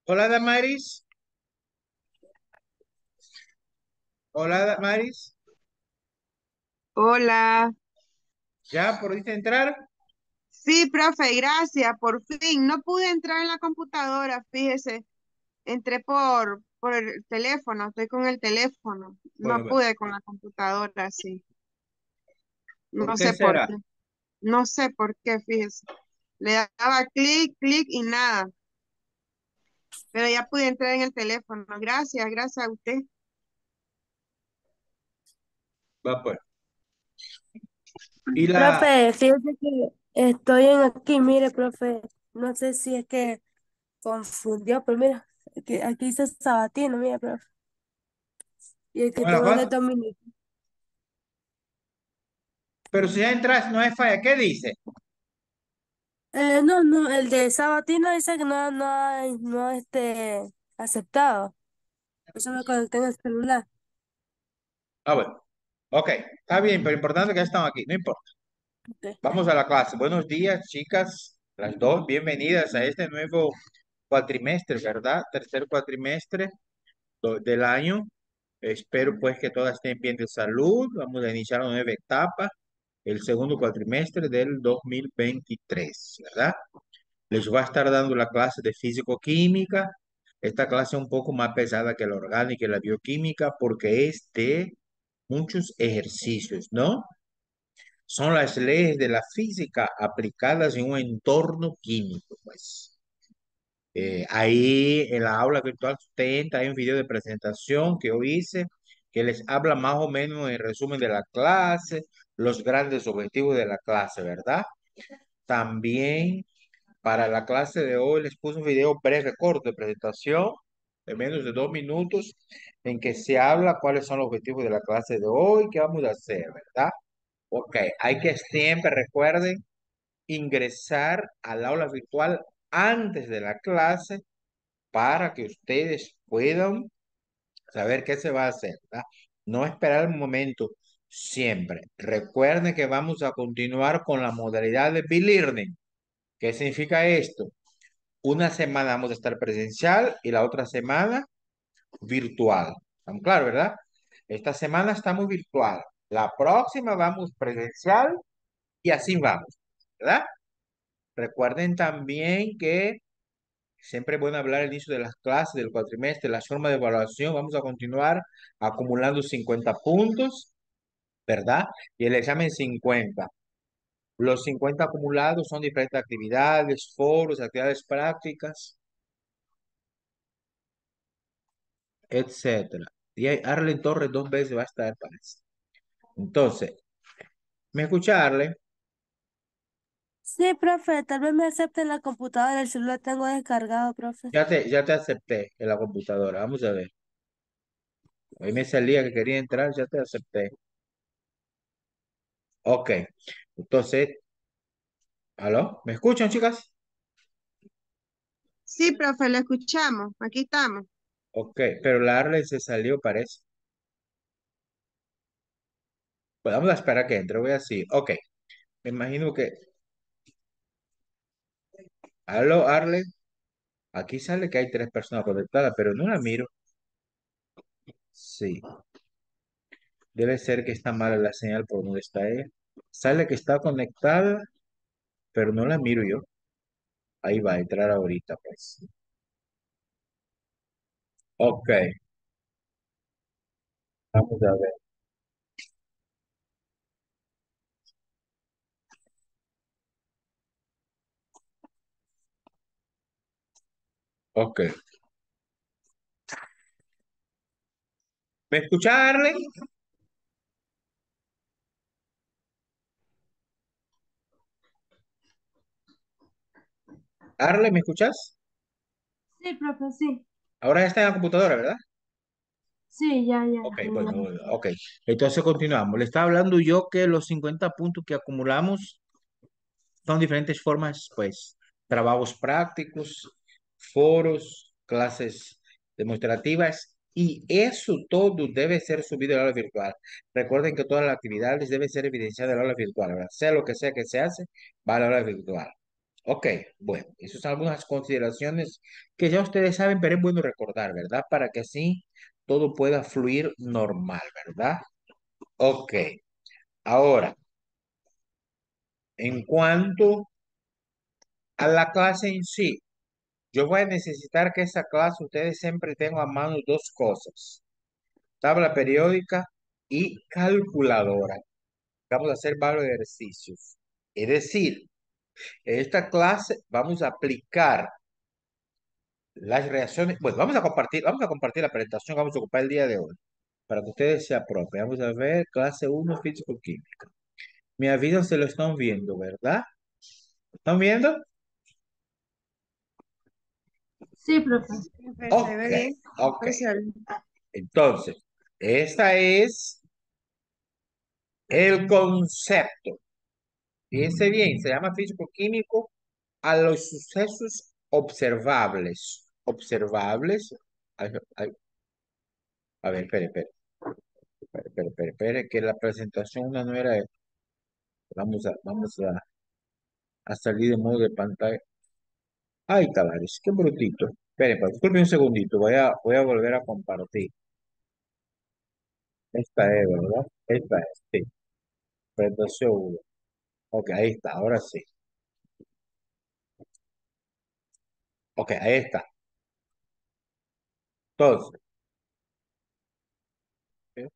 Hola Damaris, hola Damaris, Hola. ¿ya pudiste entrar? Sí, profe, gracias, por fin. No pude entrar en la computadora, fíjese. Entré por el teléfono, estoy con el teléfono. No Bueno, bueno, pude con la computadora, sí. ¿por No qué sé por será? qué. No sé por qué, fíjese. Le daba clic, clic y nada. Pero ya pude entrar en el teléfono. Gracias, gracias a usted. Va pues. Y la, Profe, fíjese que estoy en aquí, mire, profe, no sé si es que confundió, pero mira, que aquí dice Sabatino, mire, profe, y el que con la tengo es de cosa, Dominique. pero si ya entras no hay falla, ¿qué dice? No, el de Sabatino dice que no aceptado. Eso me conecté en el celular. Ah, bueno, ok, está bien, pero importante que ya estamos aquí, no importa. Ok. Vamos a la clase. Buenos días, chicas, las dos, bienvenidas a este nuevo cuatrimestre, ¿verdad? Tercer cuatrimestre del año. Espero pues que todas estén bien de salud. Vamos a iniciar una nueva etapa, el segundo cuatrimestre del 2023, ¿verdad? Les voy a estar dando la clase de físico-química. Esta clase es un poco más pesada que la orgánica y la bioquímica porque es de muchos ejercicios, ¿no? Son las leyes de la física aplicadas en un entorno químico, pues. Ahí en la aula virtual 70 hay un video de presentación que yo hice que les habla más o menos en resumen de la clase, los grandes objetivos de la clase, ¿verdad? También para la clase de hoy les puse un video breve, corto de presentación de menos de 2 minutos en que se habla cuáles son los objetivos de la clase de hoy, qué vamos a hacer, ¿verdad? Ok, hay que siempre, recuerden, ingresar al aula virtual antes de la clase para que ustedes puedan saber qué se va a hacer, ¿verdad? No esperar el momento siempre. Recuerden que vamos a continuar con la modalidad de B-Learning. ¿Qué significa esto? Una semana vamos a estar presencial y la otra semana virtual. ¿Estamos claros, verdad? Esta semana estamos virtual. La próxima vamos presencial y así vamos, ¿verdad? Recuerden también que siempre es bueno hablar al inicio de las clases del cuatrimestre, la forma de evaluación. Vamos a continuar acumulando 50 puntos, ¿verdad? Y el examen 50. Los 50 acumulados son diferentes actividades, foros, actividades prácticas, etcétera. Y ahí Arlen Torres 2 veces va a estar, parece. Entonces, ¿me escucha Arlen? Sí, profe, tal vez me acepte en la computadora, el celular tengo descargado, profe. Ya te acepté en la computadora. Vamos a ver. Hoy me salía que quería entrar, ya te acepté. Ok. Entonces, ¿aló? ¿Me escuchan, chicas? Sí, profe, lo escuchamos. Aquí estamos. Ok, pero la Arlen se salió, parece. Pues vamos a esperar que entre. Voy así. Ok. Me imagino que. ¿Aló, Arlen? Aquí sale que hay 3 personas conectadas, pero no la miro. Sí. Debe ser que está mala la señal por donde está ella. Sale que está conectada, pero no la miro yo. Ahí va a entrar ahorita, pues. Ok, vamos a ver. Ok. ¿Me escucha, Arlen? Arlen, ¿me escuchas? Sí, profe, sí. Ahora ya está en la computadora, ¿verdad? Sí, ya. Ok, bueno, ok. Entonces continuamos. Le estaba hablando yo que los 50 puntos que acumulamos son diferentes formas, pues, trabajos prácticos, foros, clases demostrativas, y eso todo debe ser subido al aula virtual. Recuerden que todas las actividades deben ser evidenciadas al aula virtual, ¿verdad? Sea lo que sea que se hace, va al aula virtual. Ok, bueno, esas son algunas consideraciones que ya ustedes saben, pero es bueno recordar, ¿verdad? Para que así todo pueda fluir normal, ¿verdad? Ok, ahora, en cuanto a la clase en sí, yo voy a necesitar que esa clase ustedes siempre tengan a mano dos cosas, tabla periódica y calculadora. Vamos a hacer varios ejercicios. Es decir, en esta clase vamos a aplicar las reacciones. Bueno, vamos a compartir la presentación que vamos a ocupar el día de hoy para que ustedes se apropien. Vamos a ver clase uno físico-química. Mi aviso se lo están viendo, ¿verdad? ¿Están viendo? Sí, profe. Profe, se Ok, ve bien. ok. Parcial. Entonces, esta es el concepto. Fíjense bien, se llama físico-químico a los sucesos observables. Observables. Ay, ay, a ver, espere, que la presentación una no era. Vamos a salir de modo de pantalla. Ay, Calares, qué brutito. Espere, disculpe un segundito, voy a volver a compartir. Esta es, ¿verdad? Esta es, sí. Presentación uno. Ok, ahí está, ahora sí. Ok, ahí está. Entonces, ¿eh?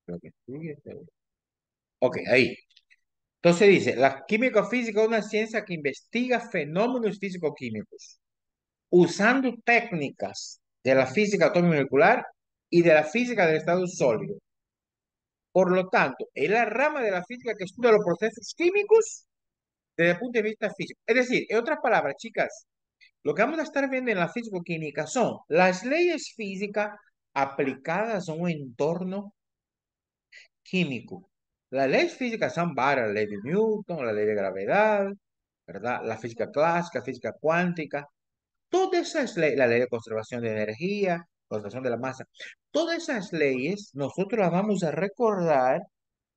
Lo que sigue, ok, ahí. Entonces dice, la química física es una ciencia que investiga fenómenos físico-químicos usando técnicas de la física atómica molecular y de la física del estado sólido. Por lo tanto, es la rama de la física que estudia los procesos químicos desde el punto de vista físico. Es decir, en otras palabras, chicas, lo que vamos a estar viendo en la físico-química son las leyes físicas aplicadas a un entorno químico. Las leyes físicas son varias, la ley de Newton, la ley de gravedad, ¿verdad? La física clásica, física cuántica, todas esas leyes, la ley de conservación de energía, conservación de la masa, todas esas leyes nosotros las vamos a recordar,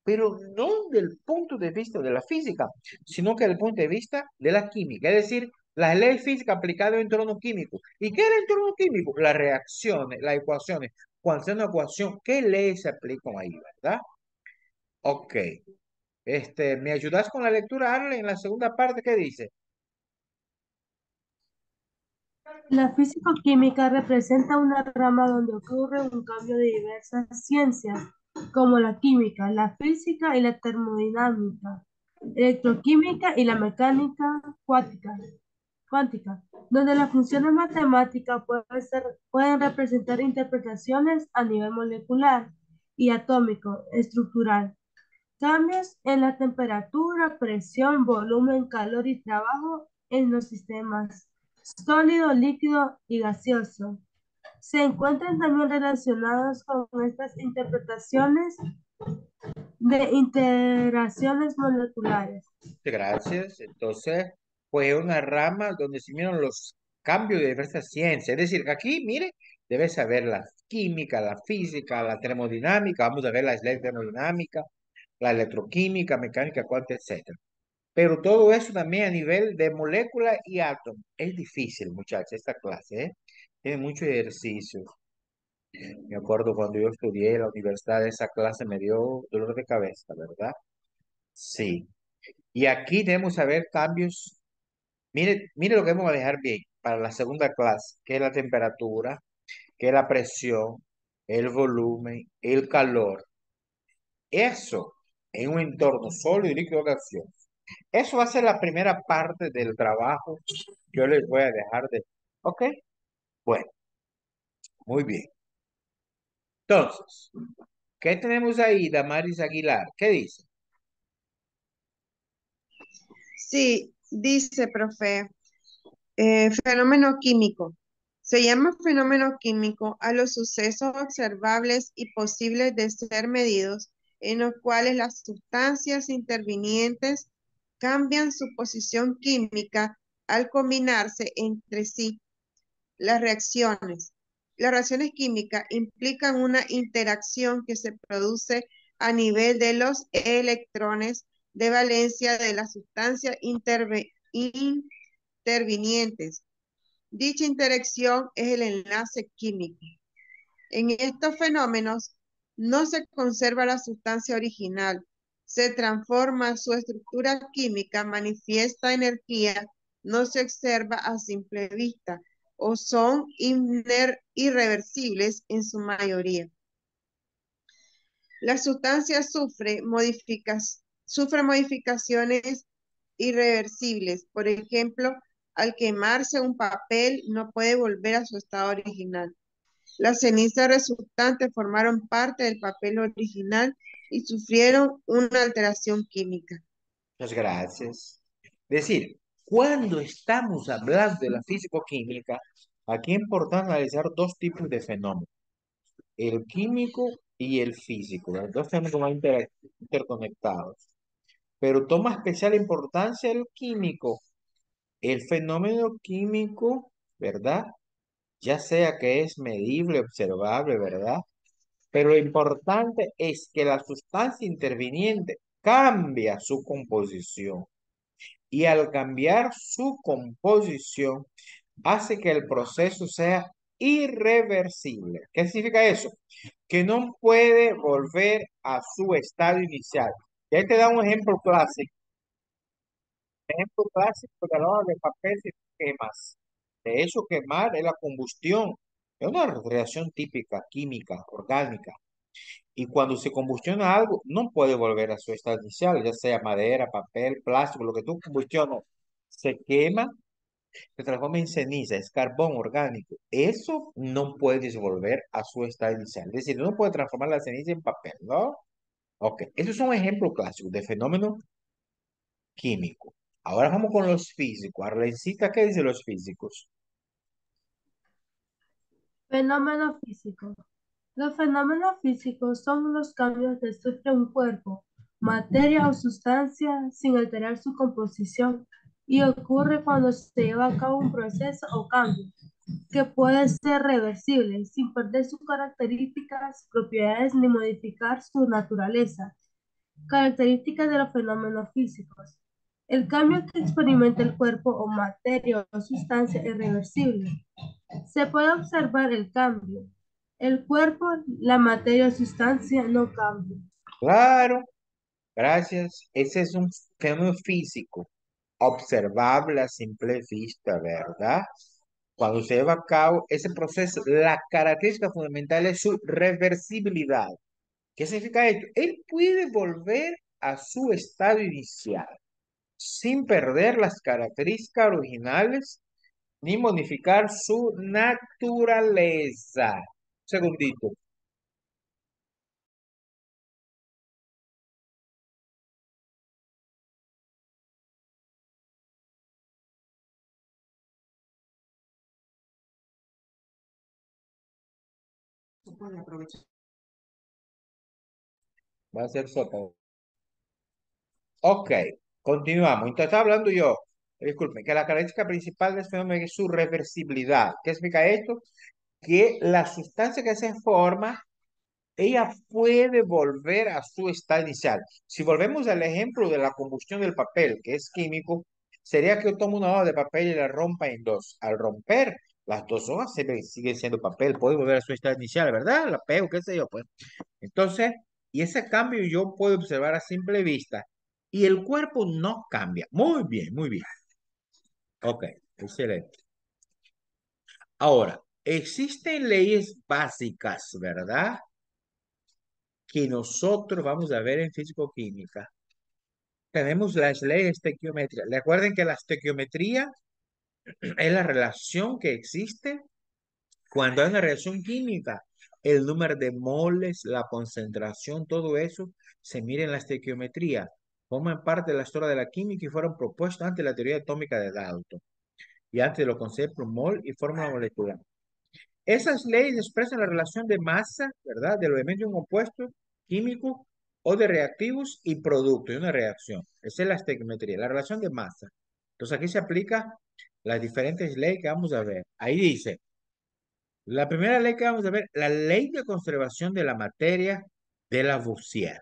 pero no del punto de vista de la física, sino que del punto de vista de la química, es decir, las leyes físicas aplicadas a un entorno químico. ¿Y qué es el entorno químico? Las reacciones, las ecuaciones. Cuando sea una ecuación, ¿qué leyes se aplican ahí, verdad? Ok. ¿Me ayudas con la lectura, Arlen, en la segunda parte? ¿Qué dice? La físico-química representa una rama donde ocurre un cambio de diversas ciencias, como la química, la física y la termodinámica, electroquímica y la mecánica cuántica, donde las funciones matemáticas pueden representar interpretaciones a nivel molecular y atómico, estructural. Cambios en la temperatura, presión, volumen, calor y trabajo en los sistemas sólido, líquido y gaseoso. Se encuentran también relacionados con estas interpretaciones de interacciones moleculares. Gracias. Entonces, pues es una rama donde se miran los cambios de diversas ciencias. Es decir, que aquí, mire, debe saber la química, la física, la termodinámica, vamos a ver la ley termodinámica, la electroquímica, mecánica cuántica, etcétera. Pero todo eso también a nivel de molécula y átomo. Es difícil, muchachos, esta clase, ¿eh? Tiene muchos ejercicios. Me acuerdo cuando yo estudié en la universidad, esa clase me dio dolor de cabeza, ¿verdad? Sí. Y aquí debemos saber cambios. Mire lo que vamos a dejar bien para la segunda clase, que es la temperatura, que es la presión, el volumen, el calor. Eso en un entorno sólido y líquido de acción. Eso va a ser la primera parte del trabajo que yo les voy a dejar de. Ok, bueno, muy bien. Entonces, ¿qué tenemos ahí, Damaris Aguilar? ¿Qué dice? Sí, dice, profe, fenómeno químico. Se llama fenómeno químico a los sucesos observables y posibles de ser medidos en los cuales las sustancias intervinientes cambian su posición química al combinarse entre sí. Las reacciones. Las reacciones químicas implican una interacción que se produce a nivel de los electrones de valencia de la sustancia intervinientes. Dicha interacción es el enlace químico. En estos fenómenos no se conserva la sustancia original, se transforma su estructura química, manifiesta energía, no se observa a simple vista o son irreversibles en su mayoría. La sustancia sufre modificaciones irreversibles. Por ejemplo, al quemarse un papel no puede volver a su estado original. Las cenizas resultantes formaron parte del papel original y sufrieron una alteración química. Muchas gracias. Es decir, cuando estamos hablando de la físico-química, aquí es importante analizar dos tipos de fenómenos, el químico y el físico. Los dos fenómenos van interconectados. Pero toma especial importancia el químico. El fenómeno químico, ¿verdad? Ya sea que es medible, observable, ¿verdad? Pero lo importante es que la sustancia interviniente cambia su composición y al cambiar su composición hace que el proceso sea irreversible. ¿Qué significa eso? Que no puede volver a su estado inicial. Y ahí te da un ejemplo clásico. Ejemplo clásico de la hoja de papel si quemas. De eso quemar es la combustión. Es una reacción típica, química, orgánica. Y cuando se combustiona algo, no puede volver a su estado inicial, ya sea madera, papel, plástico, lo que tú combustionas, se quema, se transforma en ceniza, es carbón orgánico. Eso no puede volver a su estado inicial. Es decir, no puede transformar la ceniza en papel, ¿no? Ok, esos son ejemplos clásicos de fenómenos químicos. Ahora vamos con los físicos. Arlencita, ¿qué dicen los físicos? Fenómeno físico. Los fenómenos físicos son los cambios que sufre un cuerpo, materia o sustancia sin alterar su composición y ocurre cuando se lleva a cabo un proceso o cambio que puede ser reversible sin perder sus características, propiedades ni modificar su naturaleza. Características de los fenómenos físicos. El cambio que experimenta el cuerpo o materia o sustancia es reversible. Se puede observar el cambio. El cuerpo, la materia o sustancia no cambia. Claro, gracias. Ese es un fenómeno físico, observable a simple vista, ¿verdad? Cuando se lleva a cabo ese proceso, la característica fundamental es su reversibilidad. ¿Qué significa esto? Él puede volver a su estado inicial sin perder las características originales ni modificar su naturaleza. Un segundito. Va a ser sopa. Ok, continuamos. Entonces, estaba hablando yo, disculpen, que la característica principal de este fenómeno es su reversibilidad. ¿Qué significa esto? Que la sustancia que se forma, ella puede volver a su estado inicial. Si volvemos al ejemplo de la combustión del papel, que es químico, sería que yo tomo una hoja de papel y la rompa en dos. Al romper, las dos hojas siguen siendo papel, puede volver a su estado inicial, ¿verdad? La pego, qué sé yo, pues. Entonces, y ese cambio yo puedo observar a simple vista y el cuerpo no cambia. Muy bien, muy bien. Ok, excelente. Ahora, existen leyes básicas, ¿verdad? Que nosotros vamos a ver en físico-química. Tenemos las leyes de estequiometría. Recuerden que la estequiometría es la relación que existe cuando hay una reacción química. El número de moles, la concentración, todo eso se mira en la estequiometría. Forman parte de la historia de la química y fueron propuestos antes de la teoría atómica de Dalton y antes de los conceptos mol y fórmula molecular. Esas leyes expresan la relación de masa, ¿verdad? De los elementos de un compuesto químico o de reactivos y productos de una reacción. Esa es la estequiometría, la relación de masa. Entonces aquí se aplica las diferentes leyes que vamos a ver. Ahí dice, la primera ley que vamos a ver, la ley de conservación de la materia de Lavoisier.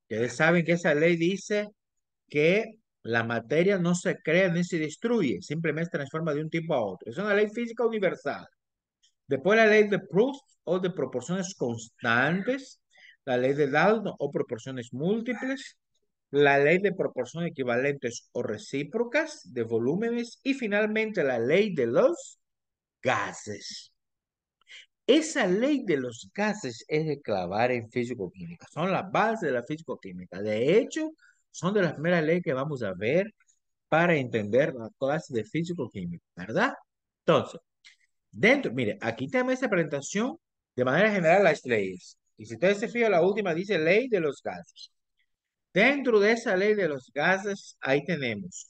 Ustedes saben que esa ley dice que La materia no se crea ni se destruye, simplemente se transforma de un tipo a otro. Es una ley física universal. Después la ley de Proust o de proporciones constantes, la ley de Dalton o proporciones múltiples, la ley de proporciones equivalentes o recíprocas de volúmenes y finalmente la ley de los gases. Esa ley de los gases es de clavar en físico-química. Son la base de la físico-química. De hecho, son de las primeras leyes que vamos a ver para entender la clase de físico-química, ¿verdad? Entonces, dentro, mire, aquí tenemos esta presentación de manera general las leyes. Y si ustedes se fijan, la última dice ley de los gases. Dentro de esa ley de los gases, ahí tenemos.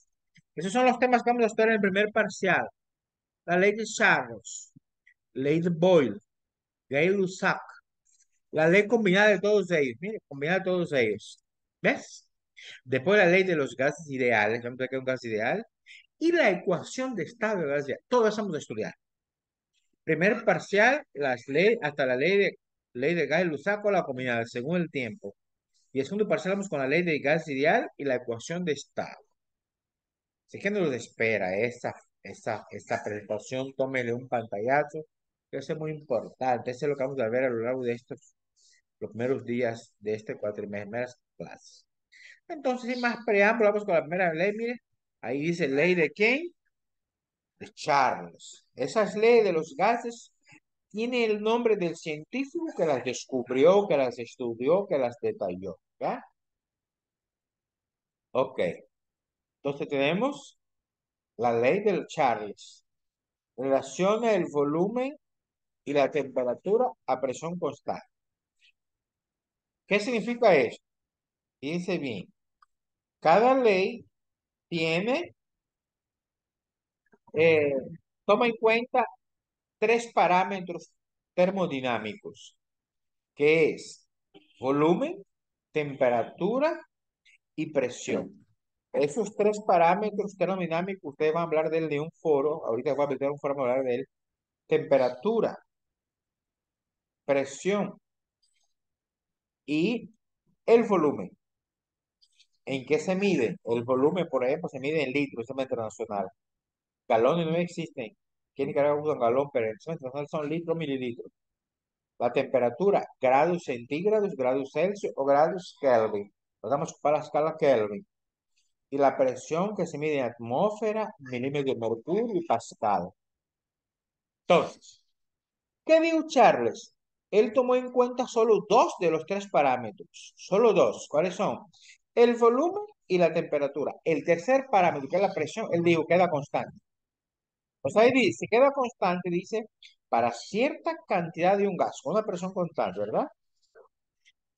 Esos son los temas que vamos a estudiar en el primer parcial. La ley de Charles, ley de Boyle, Gay-Lussac, la ley combinada de todos ellos. Mire, combinada de todos ellos. ¿Ves? Después la ley de los gases ideales. Vamos a ver qué es un gas ideal. Y la ecuación de estado de gas ideal. Todo eso vamos a estudiar. Primer parcial, las leyes, hasta la ley de Gay-Lussac o la combinada, según el tiempo. Y el segundo parcial vamos con la ley de gas ideal y la ecuación de estado. Así que nos espera esta presentación, tómele un pantallazo, que eso es muy importante. Eso es lo que vamos a ver a lo largo de los primeros días de este cuatrimestre, primeras clases. Entonces, sin más preámbulo, vamos con la primera ley, mire. Ahí dice ley de quién? De Charles. Esas leyes de los gases tiene el nombre del científico que las descubrió, que las estudió, que las detalló. ¿Ya? Ok. Entonces tenemos la ley del Charles. Relaciona el volumen y la temperatura a presión constante. ¿Qué significa esto? Dice bien. Cada ley tiene, eh, toma en cuenta tres parámetros termodinámicos, que es volumen, temperatura y presión. Esos tres parámetros termodinámicos, ustedes van a hablar de él de un foro, ahorita voy a meter un foro para hablar de él, temperatura, presión y el volumen. ¿En qué se mide? El volumen, por ejemplo, se mide en litros, sistema internacional. Galones no existen. ¿Quién Nicaragua usa un galón? Pero en el sistema internacional son litros, mililitros. La temperatura, grados centígrados, grados Celsius o grados Kelvin. Lo damos para la escala Kelvin. Y la presión que se mide en atmósfera, milímetros de mercurio y pascal. Entonces, ¿qué dijo Charles? Él tomó en cuenta solo dos de los tres parámetros. Solo dos. ¿Cuáles son? El volumen y la temperatura. El tercer parámetro, que es la presión, él dijo queda constante. O sea, ahí dice, si queda constante, dice, para cierta cantidad de un gas, con una presión constante, ¿verdad?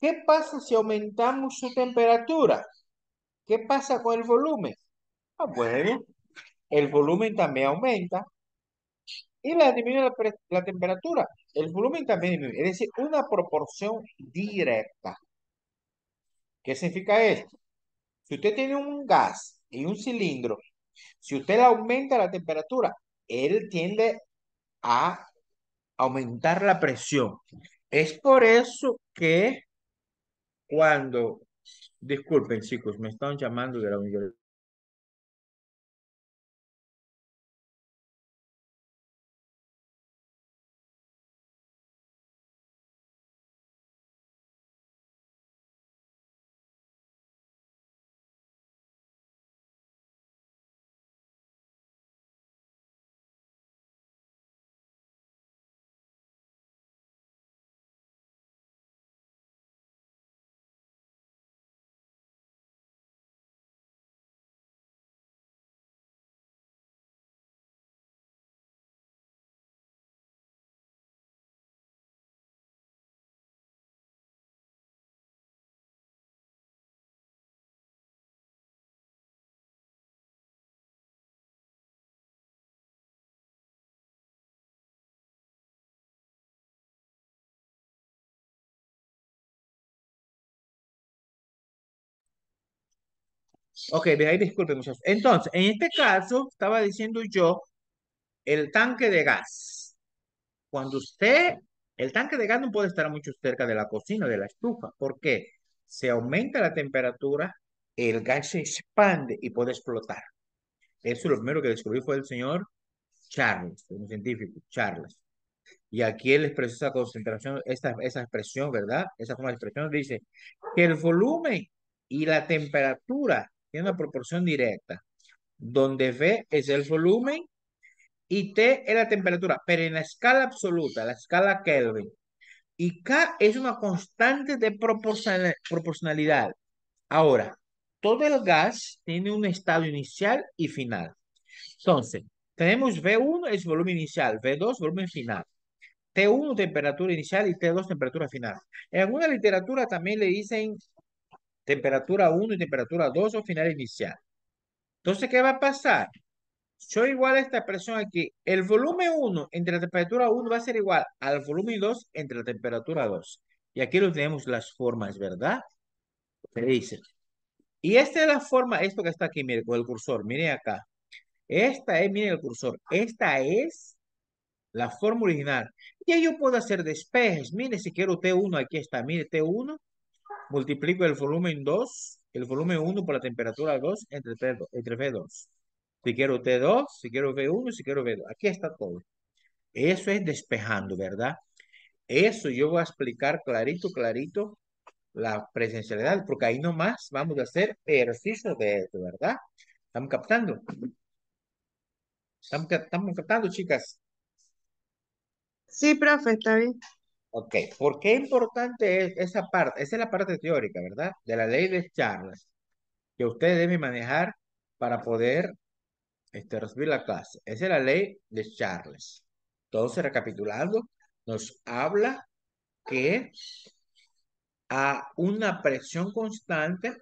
¿Qué pasa si aumentamos su temperatura? ¿Qué pasa con el volumen? Ah, bueno, el volumen también aumenta y disminuye la temperatura. El volumen también disminuye. Es decir, una proporción directa. ¿Qué significa esto? Si usted tiene un gas y un cilindro, si usted le aumenta la temperatura, él tiende a aumentar la presión. Es por eso que cuando, disculpen chicos, me están llamando de la universidad. Ok, de ahí disculpen muchachos. Entonces, en este caso, estaba diciendo yo, el tanque de gas. Cuando usted, el tanque de gas no puede estar mucho cerca de la cocina, de la estufa. ¿Por qué? Se aumenta la temperatura el gas se expande y puede explotar. Eso lo primero que descubrió fue el señor Charles, un científico, Charles. Y aquí él expresó esa concentración, esa expresión, ¿verdad? Esa forma de expresión dice que el volumen y la temperatura tienen una proporción directa, donde V es el volumen y T es la temperatura, pero en la escala absoluta, la escala Kelvin. Y K es una constante de proporcionalidad. Ahora, todo el gas tiene un estado inicial y final. Entonces, tenemos V1 es volumen inicial, V2 volumen final. T1 temperatura inicial y T2 temperatura final. En alguna literatura también le dicen temperatura 1 y temperatura 2 o final inicial. Entonces, ¿qué va a pasar? Yo igual a esta expresión aquí. El volumen 1 entre la temperatura 1 va a ser igual al volumen 2 entre la temperatura 2. Y aquí lo tenemos las formas, ¿verdad? Se dice. Y esta es la forma, esto que está aquí, mire, con el cursor, mire acá. Esta es, mire el cursor, esta es la forma original. Y ahí yo puedo hacer despejes. Mire, si quiero T1, aquí está, mire, T1, multiplico el volumen 2, el volumen 1 por la temperatura 2 entre V2. Si quiero T2, si quiero V1, si quiero V2. Aquí está todo. Eso es despejando, ¿verdad? Eso yo voy a explicar clarito, clarito la presencialidad, porque ahí nomás vamos a hacer ejercicio de esto, ¿verdad? ¿Estamos captando? ¿Estamos captando, chicas? Sí, profe, está bien. Ok, ¿por qué importante es esa parte? Esa es la parte teórica, ¿verdad? De la ley de Charles, que ustedes deben manejar para poder recibir la clase. Esa es la ley de Charles. Entonces, recapitulando, nos habla que a una presión constante,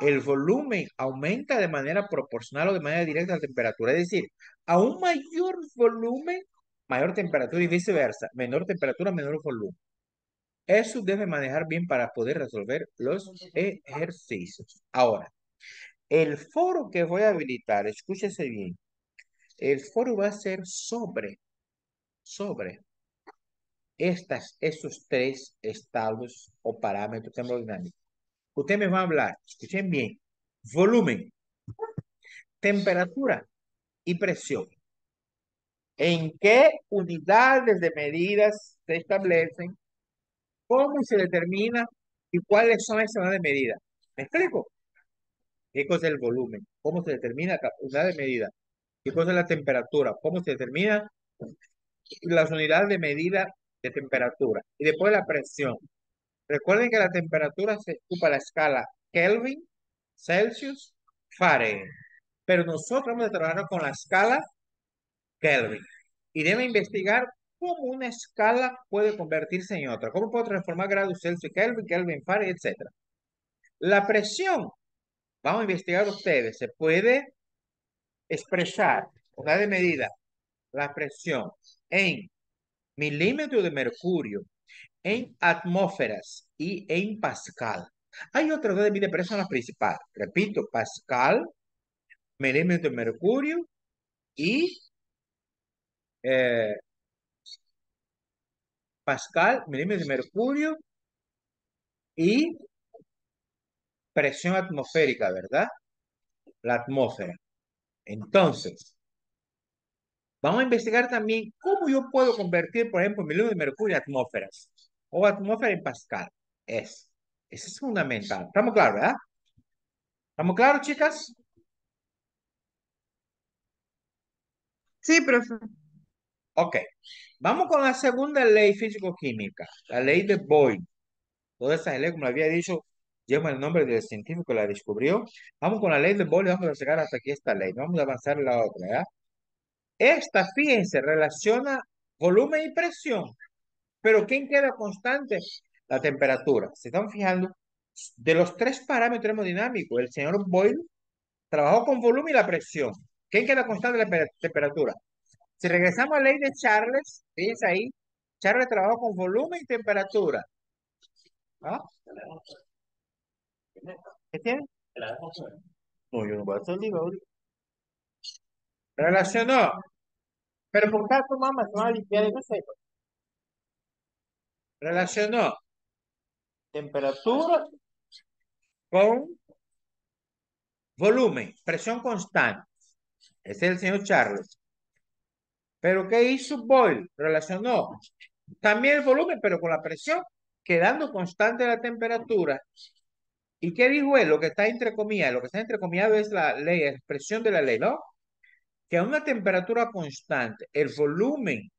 el volumen aumenta de manera proporcional o de manera directa a la temperatura. Es decir, a un mayor volumen, mayor temperatura y viceversa. Menor temperatura, menor volumen. Eso debe manejar bien para poder resolver los ejercicios. Ahora, el foro que voy a habilitar, escúchese bien, el foro va a ser sobre esos tres estados o parámetros termodinámicos. Usted me va a hablar, escuchen bien, volumen, temperatura y presión. ¿En qué unidades de medidas se establecen? ¿Cómo se determina? ¿Y cuáles son esas unidades de medida? ¿Me explico? ¿Qué cosa es el volumen? ¿Cómo se determina la unidad de medida? ¿Qué cosa es la temperatura? ¿Cómo se determina las unidades de medida de temperatura? Y después la presión. Recuerden que la temperatura se ocupa la escala Kelvin, Celsius, Fahrenheit. Pero nosotros vamos a trabajar con la escala Kelvin. Y debe investigar cómo una escala puede convertirse en otra. ¿Cómo puedo transformar grados Celsius, Kelvin, Kelvin, Fahrenheit, etcétera? La presión, vamos a investigar ustedes, se puede expresar una de medida, la presión en milímetros de mercurio, en atmósferas y en Pascal. Hay otra unidad de medida, pero esa es la principal. Repito, Pascal, milímetro de mercurio y eh, Pascal, milímetro de mercurio y presión atmosférica, ¿verdad? La atmósfera. Entonces, vamos a investigar también cómo yo puedo convertir, por ejemplo, milímetro de mercurio en atmósferas o atmósfera en Pascal. Eso es fundamental. ¿Estamos claros, verdad? ¿Estamos claros, chicas? Sí, profe. Ok. Vamos con la segunda ley físico-química, la ley de Boyle. Todas esas leyes, como había dicho, llevan el nombre del científico que la descubrió. Vamos con la ley de Boyle y vamos a llegar hasta aquí esta ley. Vamos a avanzar en la otra, ¿verdad? Esta, fíjense, relaciona volumen y presión. Pero ¿quién queda constante? La temperatura. ¿Se están fijando? De los tres parámetros termodinámicos, el señor Boyle trabajó con volumen y la presión. ¿Quién queda constante? La temperatura. Si regresamos a la ley de Charles, fíjense ahí, Charles trabajó con volumen y temperatura. ¿Ah? ¿Qué tiene? No, yo no voy a hacer libro ahorita. Relacionó. Pero por tanto, mamá, se va a limpiar, no sé. Relacionó temperatura con volumen, presión constante. Ese es el señor Charles. Pero ¿qué hizo Boyle? Relacionó también el volumen, pero con la presión, quedando constante la temperatura. ¿Y qué dijo él? Lo que está entrecomillado, lo que está entrecomillado es la ley, la expresión de la ley, ¿no? Que a una temperatura constante, el volumen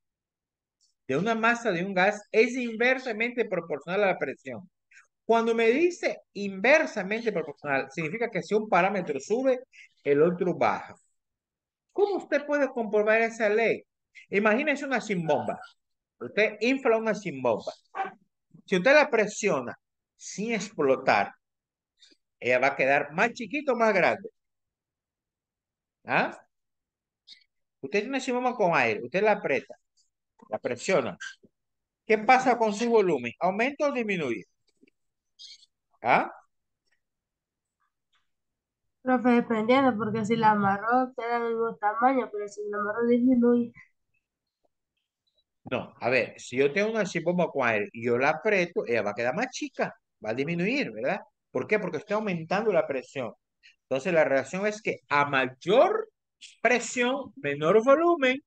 de una masa de un gas es inversamente proporcional a la presión. Cuando me dice inversamente proporcional, significa que si un parámetro sube, el otro baja. ¿Cómo usted puede comprobar esa ley? Imagínese una chimbomba. Usted infla una chimbomba. Si usted la presiona sin explotar, ella va a quedar más chiquito o más grande. ¿Ah? Usted tiene una chimbomba con aire, usted la aprieta, la presiona. ¿Qué pasa con su volumen? ¿Aumenta o disminuye? ¿Ah? Profe, dependiendo, porque si la amarró queda del mismo tamaño, pero si la amarró disminuye. No, a ver, si yo tengo una chimbomba con aire y yo la aprieto, ella va a quedar más chica, va a disminuir, ¿verdad? ¿Por qué? Porque estoy aumentando la presión. Entonces la relación es que a mayor presión, menor volumen.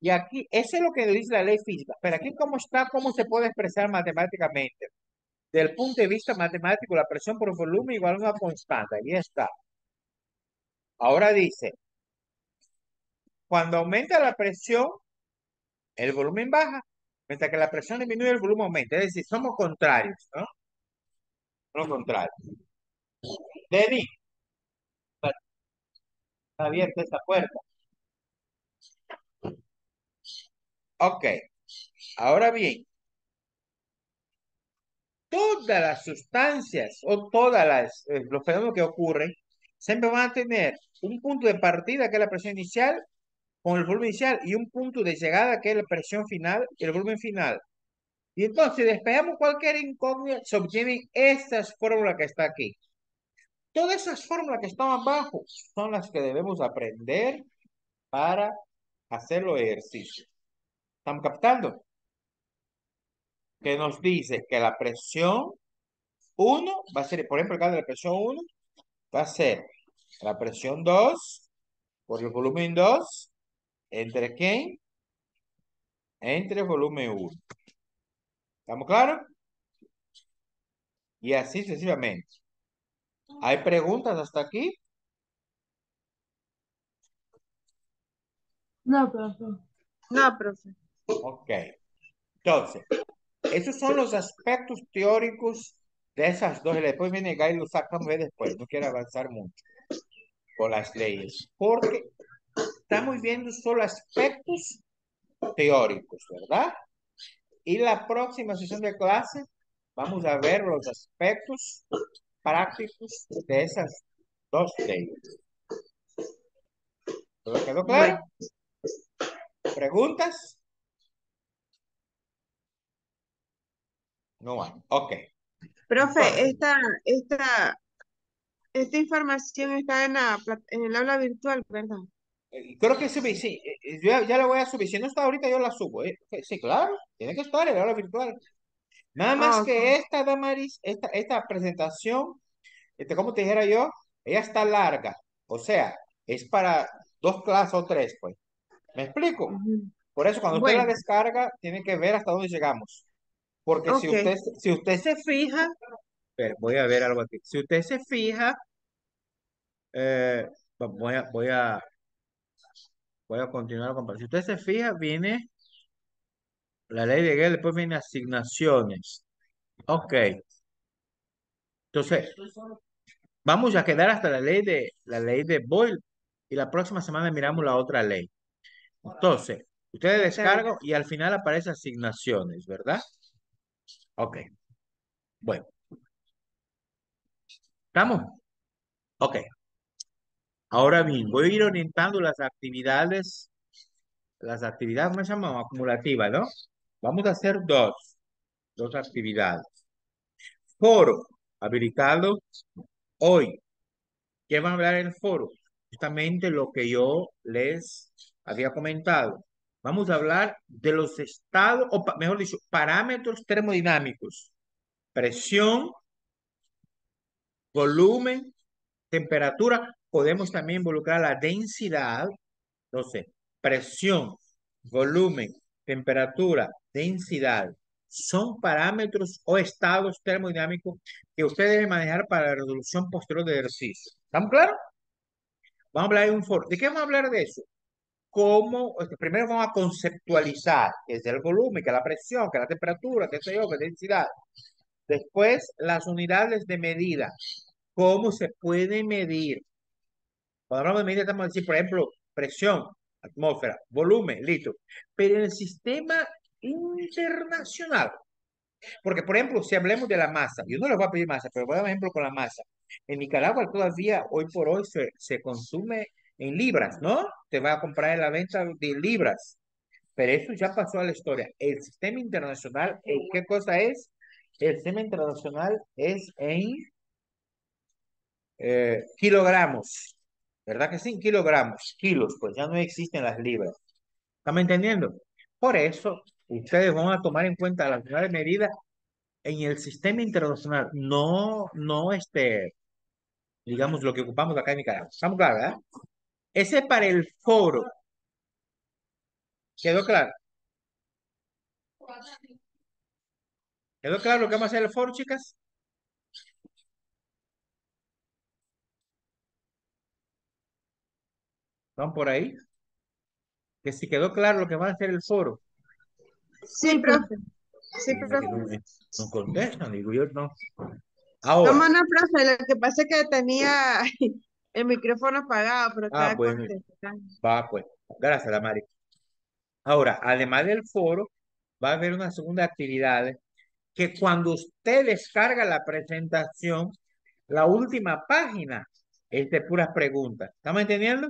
Y aquí, eso es lo que dice la ley física. Pero aquí, ¿cómo está? ¿Cómo se puede expresar matemáticamente? Desde el punto de vista matemático, la presión por volumen igual a una constante. Ahí está. Ahora dice, cuando aumenta la presión, el volumen baja. Mientras que la presión disminuye, el volumen aumenta. Es decir, somos contrarios, ¿no? Somos contrarios. Debbie, está abierta esta puerta. Ok. Ahora bien, todas las sustancias o todas los fenómenos que ocurren siempre van a tener un punto de partida que es la presión inicial con el volumen inicial y un punto de llegada que es la presión final y el volumen final. Y entonces, si despejamos cualquier incógnita, se obtienen estas fórmulas que está aquí. Todas esas fórmulas que están abajo son las que debemos aprender para hacer los ejercicios. ¿Estamos captando? Que nos dice que la presión uno va a ser, por ejemplo, el caso de la presión uno va a ser la presión 2 por el volumen 2 ¿entre quién? Entre el volumen uno. ¿Estamos claros? Y así sucesivamente. ¿Hay preguntas hasta aquí? No, profe. No, profe. Ok. Entonces, esos son los aspectos teóricos de esas dos. Y después viene Guy y lo sacamos de después. No quiero avanzar mucho con las leyes. Porque estamos viendo solo aspectos teóricos, ¿verdad? Y la próxima sesión de clase vamos a ver los aspectos prácticos de esas dos leyes. ¿Todo quedó claro? Bueno, ¿Preguntas? No hay. Ok. profe, Entonces, esta información está en en el aula virtual, ¿verdad? creo que subí, sí, yo ya la voy a subir. Si no está ahorita, yo la subo. Sí, claro, tiene que estar en la hora virtual. Nada más Ah, ok. que esta, Damaris, esta presentación, como te dijera yo, ella está larga. O sea, es para dos clases o tres, pues. ¿Me explico? Ujú. Por eso, cuando usted la Bueno, descarga, tiene que ver hasta dónde llegamos. Porque ok. si usted se fija, voy a ver algo aquí. Si usted se fija, eh, voy a, voy a, voy a continuar con. Si usted se fija, viene la ley de Gell, después viene asignaciones. Ok. Entonces, vamos a quedar hasta la ley de Boyle y la próxima semana miramos la otra ley. Entonces, ustedes Está bien. descargan y al final aparece asignaciones, ¿verdad? Ok. Bueno, ¿estamos? Ok. Ahora bien, voy a ir orientando las actividades, ¿cómo se llaman? Acumulativas, ¿no? Vamos a hacer dos actividades. Foro, habilitado hoy. ¿Qué van a hablar en el foro? Justamente lo que yo les había comentado. Vamos a hablar de los estados, o mejor dicho, parámetros termodinámicos. Presión, volumen temperatura, podemos también involucrar la densidad. Entonces, presión, volumen, temperatura, densidad, son parámetros o estados termodinámicos que usted debe manejar para la resolución posterior del ejercicio. ¿Estamos claros? Vamos a hablar de un foro. ¿De qué vamos a hablar de eso? Cómo, primero vamos a conceptualizar qué es el volumen, qué es la presión, qué es la temperatura, qué sé yo, qué es la densidad. Después, las unidades de medida. ¿Cómo se puede medir? Cuando hablamos de medida, estamos diciendo, por ejemplo, presión, atmósfera, volumen, litro. Pero en el sistema internacional, porque, por ejemplo, si hablemos de la masa, yo no les voy a pedir masa, pero voy a dar un ejemplo con la masa. En Nicaragua todavía, hoy por hoy, se consume en libras, ¿no? Te va a comprar en la venta de libras. Pero eso ya pasó a la historia. El sistema internacional, ¿qué cosa es? El sistema internacional es en kilogramos, ¿verdad que sí? Kilogramos, kilos, pues ya no existen las libras. ¿Estamos entendiendo? Por eso, ustedes van a tomar en cuenta las unidades de medida en el sistema internacional, no digamos, lo que ocupamos acá en Nicaragua. ¿Estamos claros, verdad? Ese es para el foro. ¿Quedó claro? ¿Quedó claro lo que vamos a hacer el foro, chicas? ¿Están por ahí? Que si quedó claro lo que va a hacer el foro. Sí, Sí, profe. profe. Sí, Mira que profe. no contestan, digo yo, no. Ahora, ¿Cómo no, profe? Lo que pasa es que tenía el micrófono apagado, pero estaba bueno, contestando. va pues. Gracias, Damari. Ahora, además del foro, va a haber una segunda actividad que cuando usted descarga la presentación, la última página es de puras preguntas. ¿Estamos entendiendo?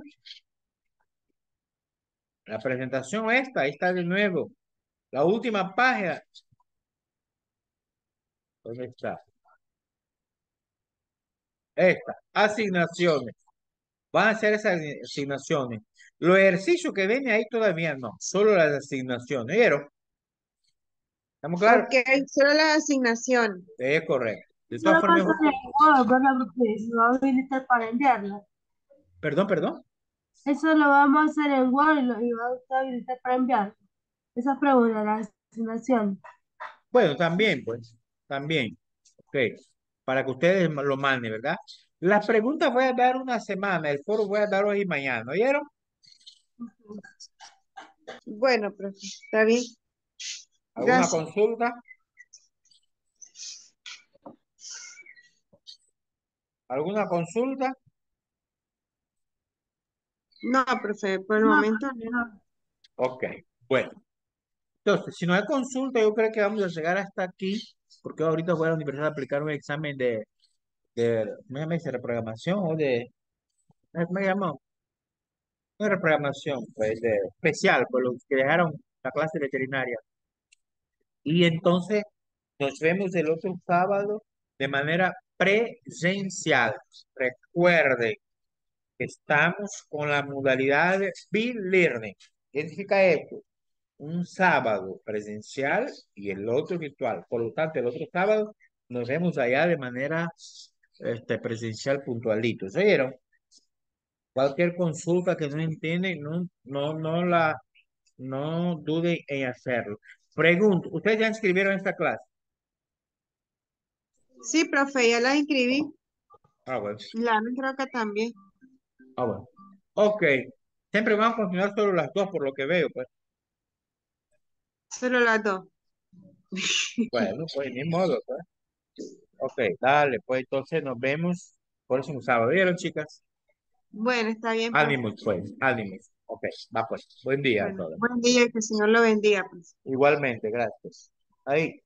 La presentación esta, ahí está de nuevo. La última página, ¿dónde está? Esta, asignaciones. Van a hacer esas asignaciones. Los ejercicios que ven ahí todavía no, solo las asignaciones. ¿Vieron? ¿Estamos claros? Ok, solo la asignación. Es correcto. De Eso todas lo formas, pasa en Word, ¿verdad, profe? Se va a habilitar para enviarla. perdón, perdón. Eso lo vamos a hacer en Word y va a usted habilitar para enviar. Esa pregunta, la asignación. Bueno, también, pues, también. Ok, para que ustedes lo manden, ¿verdad? Las preguntas voy a dar una semana, el foro voy a dar hoy y mañana, ¿oyeron? Bueno, profe, está bien. ¿Alguna Gracias. consulta? ¿Alguna consulta? No, profe, por el No, momento profe, no. no. Ok, bueno. Entonces, si no hay consulta, yo creo que vamos a llegar hasta aquí, porque ahorita voy a la universidad a aplicar un examen ¿cómo se llama ese? Reprogramación o ¿cómo se llama? No de reprogramación, pues, especial, por los que dejaron la clase veterinaria. Y entonces nos vemos el otro sábado de manera presencial. Recuerden que estamos con la modalidad de B-Learning. ¿Qué significa esto? Un sábado presencial y el otro virtual. Por lo tanto, el otro sábado nos vemos allá de manera presencial puntualito. ¿Se oyeron? Cualquier consulta que no entienden, no duden en hacerlo. Pregunto, ¿ustedes ya inscribieron esta clase? Sí, profe, ya la inscribí. Ah, bueno. La creo que también. Ah, bueno. Ok. Siempre van a continuar solo las dos, por lo que veo, pues. Solo las dos. Bueno, pues ni modo, pues. Ok, dale, pues entonces nos vemos próximo sábado. ¿Vieron, chicas? Bueno, está bien, profe. Ánimos, pues, ánimos. Ok, va pues. Buen día a Bueno, todos. buen día y que el Señor lo bendiga, pues. Igualmente, gracias. Ahí.